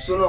सुनो,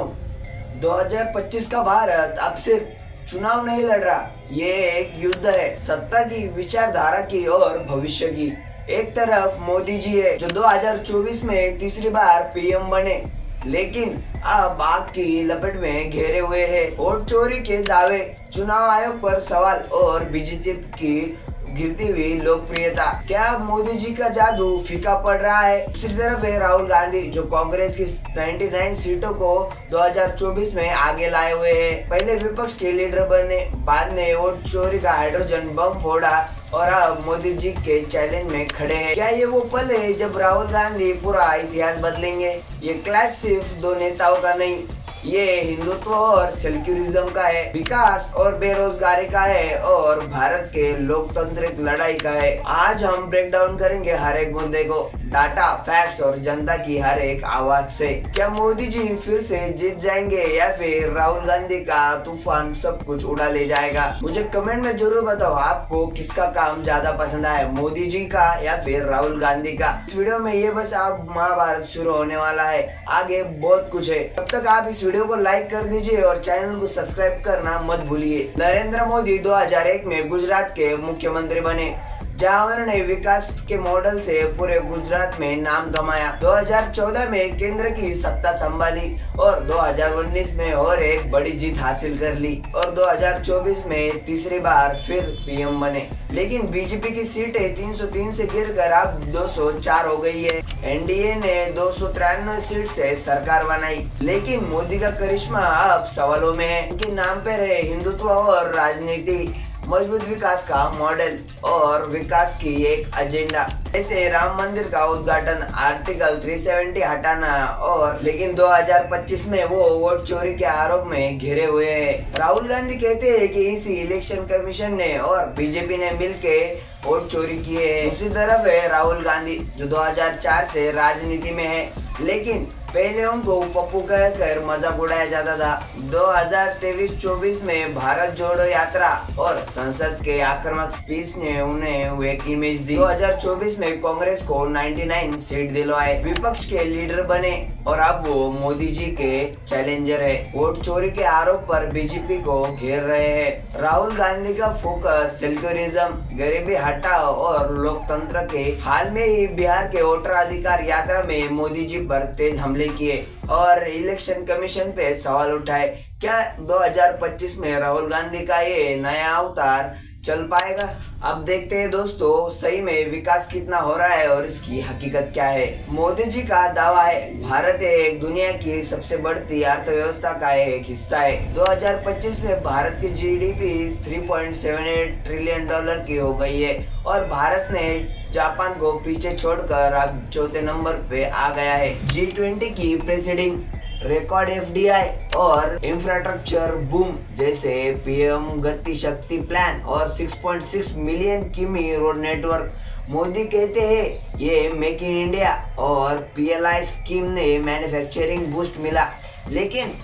2025 का भारत अब सिर्फ चुनाव नहीं लड़ रहा, ये एक युद्ध है सत्ता की, विचारधारा की और भविष्य की। एक तरफ मोदी जी है जो 2024 में तीसरी बार पीएम बने, लेकिन अब आग की लपेट में घेरे हुए हैं। वोट चोरी के दावे, चुनाव आयोग पर सवाल और बीजेपी की गिरती हुई लोकप्रियता। क्या मोदी जी का जादू फीका पड़ रहा है? दूसरी तरफ है राहुल गांधी जो कांग्रेस की 99 सीटों को 2024 में आगे लाए हुए हैं। पहले विपक्ष के लीडर बने, बाद में वोट चोरी का हाइड्रोजन बम फोड़ा और अब मोदी जी के चैलेंज में खड़े हैं। क्या ये वो पल है जब राहुल गांधी पूरा इतिहास बदलेंगे? ये क्लैश सिर्फ दो नेताओं का नहीं, ये हिंदुत्व और सेक्युलरिज्म का है, विकास और बेरोजगारी का है और भारत के लोकतांत्रिक लड़ाई का है। आज हम ब्रेक डाउन करेंगे हर एक मुद्दे को, डाटा, फैक्ट्स और जनता की हर एक आवाज से। क्या मोदी जी फिर से जीत जाएंगे या फिर राहुल गांधी का तूफान सब कुछ उड़ा ले जाएगा? मुझे कमेंट में जरूर बताओ आपको किसका काम ज्यादा पसंद आया, मोदी जी का या फिर राहुल गांधी का। इस वीडियो में ये बस अब महाभारत शुरू होने वाला है, आगे बहुत कुछ है। तब तक आप इस वीडियो को लाइक कर दीजिए और चैनल को सब्सक्राइब करना मत भूलिए। नरेंद्र मोदी 2001 में गुजरात के मुख्यमंत्री बने, जहां उन्होंने विकास के मॉडल से पूरे गुजरात में नाम कमाया। 2014 में केंद्र की सत्ता संभाली और 2019 में और एक बड़ी जीत हासिल कर ली और 2024 में तीसरी बार फिर पीएम बने। लेकिन बीजेपी की सीटें 303 से गिरकर अब 204 हो गई है। एनडीए ने 293 सीट से सरकार बनाई, लेकिन मोदी का करिश्मा अब सवालों में है। उनके नाम पर है हिंदुत्व और राजनीति, मजबूत विकास का मॉडल और विकास की एक एजेंडा, जैसे राम मंदिर का उद्घाटन, आर्टिकल 370 हटाना और लेकिन 2025 में वो वोट चोरी के आरोप में घिरे हुए हैं। राहुल गांधी कहते हैं कि इसी इलेक्शन कमीशन ने और बीजेपी ने मिलके वोट चोरी किए हैं। दूसरी तरफ है राहुल गांधी जो 2004 से राजनीति में है, लेकिन पहले उनको पप्पू कहकर मजाक उड़ाया जाता था। 2023-24 में भारत जोड़ो यात्रा और संसद के आक्रामक स्पीच ने उन्हें एक इमेज दी। 2024 में कांग्रेस को 99 सीट दिलवाए, विपक्ष के लीडर बने और अब वो मोदी जी के चैलेंजर है। वोट चोरी के आरोप पर बीजेपी को घेर रहे हैं। राहुल गांधी का फोकस सेक्युलरिज्म, गरीबी हटाओ और लोकतंत्र के। हाल में ही बिहार के वोटर अधिकार यात्रा में मोदी जी पर तेज हमले किए और इलेक्शन कमीशन पे सवाल उठाए। क्या 2025 में राहुल गांधी का ये नया अवतार चल पाएगा? अब देखते हैं दोस्तों, सही में विकास कितना हो रहा है और इसकी हकीकत क्या है। मोदी जी का दावा है भारत एक दुनिया की सबसे बढ़ती अर्थव्यवस्था का एक हिस्सा है। 2025 में भारत की जीडीपी 3.78 ट्रिलियन डॉलर की हो गई है और भारत ने जापान को पीछे छोड़कर अब चौथे नंबर पे आ गया है। G20 की प्रेसिडिंग, रिकॉर्ड एफडीआई और इंफ्रास्ट्रक्चर बूम जैसे पीएम गति शक्ति प्लान और 6.6 मिलियन किमी रोड नेटवर्क। मोदी कहते हैं ये मेक इन इंडिया और पीएलआई स्कीम ने मैन्युफैक्चरिंग बूस्ट मिला, लेकिन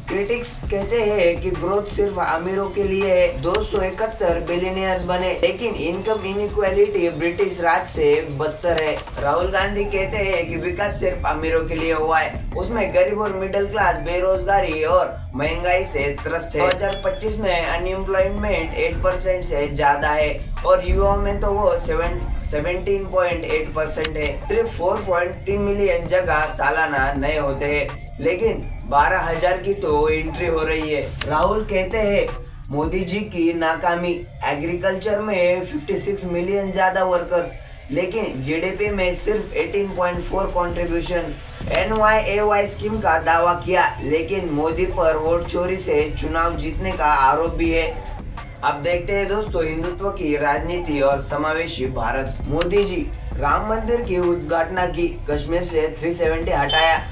क्रिटिक्स कहते हैं कि ग्रोथ सिर्फ अमीरों के लिए है। 271 बिलियनियर्स बने, लेकिन इनकम इनइक्वालिटी ब्रिटिश राज से बदतर है। राहुल गांधी कहते हैं कि विकास सिर्फ अमीरों के लिए हुआ है, उसमें गरीब और मिडिल क्लास बेरोजगारी और महंगाई से त्रस्त है। 2025 में अनएम्प्लॉयमेंट 8% से ज्यादा है और युवाओं में तो वो 17.8% है। सिर्फ 4.3 मिलियन जगह सालाना नए होते हैं, लेकिन 12,000 की तो एंट्री हो रही है। राहुल कहते हैं मोदी जी की नाकामी, एग्रीकल्चर में 56 मिलियन ज्यादा वर्कर्स, लेकिन जीडीपी में सिर्फ 18.4 कंट्रीब्यूशन। NYAY स्कीम का दावा किया, लेकिन मोदी पर वोट चोरी से चुनाव जीतने का आरोप भी है। अब देखते हैं दोस्तों हिंदुत्व की राजनीति और समावेशी भारत। मोदी जी राम मंदिर की उद्घाटना की, कश्मीर से 370 हटाया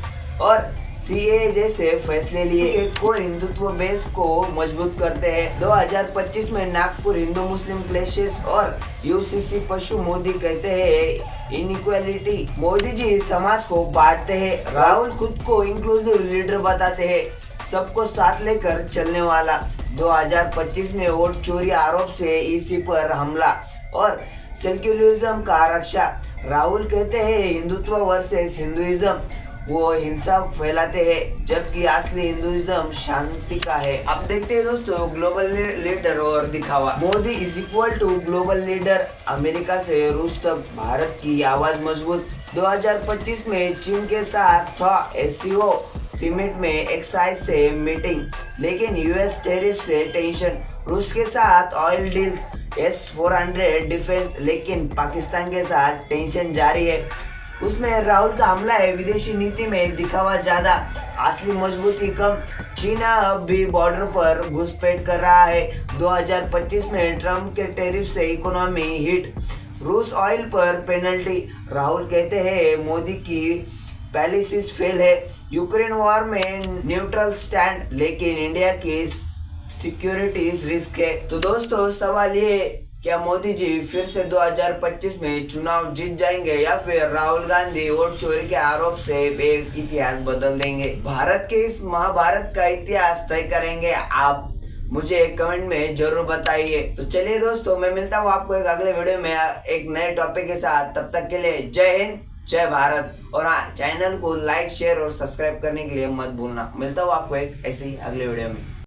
और सीए जैसे फैसले लिए, एक को हिंदुत्व बेस को मजबूत करते हैं। 2025 में नागपुर हिंदू मुस्लिम क्लैशेस और यूसीसी पशु। मोदी कहते हैं इनइक्वालिटी, मोदी जी समाज को बांटते हैं। राहुल खुद को इंक्लूसिव लीडर बताते हैं, सबको साथ लेकर चलने वाला। 2025 में वोट चोरी आरोप से ईसी पर हमला और सेक्युलरिज्म का रक्षा। राहुल कहते हैं हिंदुत्व वर्सेस हिंदुइज्म वो हिंसा फैलाते हैं, जबकि असली हिंदुइज्म शांति का है। अब देखते हैं दोस्तों ग्लोबल लीडर और दिखावा। Modi is equal to global leader. America से रूस तक भारत की आवाज मजबूत। 2025 में चीन के साथ था एससीओ समिट में एक्साइज से मीटिंग, लेकिन यूएस टैरिफ से टेंशन। रूस के साथ ऑयल डील्स, S-400 डिफेंस, लेकिन पाकिस्तान के साथ टेंशन जारी है। उसमें राहुल का हमला है, विदेशी नीति में दिखावा ज्यादा, असली मजबूती कम। चीन अब भी बॉर्डर पर घुसपैठ कर रहा है। 2025 में ट्रम्प के टैरिफ से इकोनॉमी हिट। रूस ऑयल पर पेनल्टी। राहुल कहते हैं मोदी की पॉलिसीज फेल है। यूक्रेन वॉर में न्यूट्रल स्टैंड, लेकिन इंडिया की सिक्योरिटीज रिस्क है। तो दोस्तों सवाल ये, क्या मोदी जी फिर से 2025 में चुनाव जीत जाएंगे या फिर राहुल गांधी वोट चोरी के आरोप से एक इतिहास बदल देंगे? भारत के इस महाभारत का इतिहास तय करेंगे आप? मुझे कमेंट में जरूर बताइए। तो चलिए दोस्तों, मैं मिलता हूँ आपको एक अगले वीडियो में एक नए टॉपिक के साथ। तब तक के लिए जय हिंद, जय भारत। और हाँ, चैनल को लाइक, शेयर और सब्सक्राइब करने के लिए मत भूलना। मिलता हूँ आपको एक ऐसे ही अगले वीडियो में।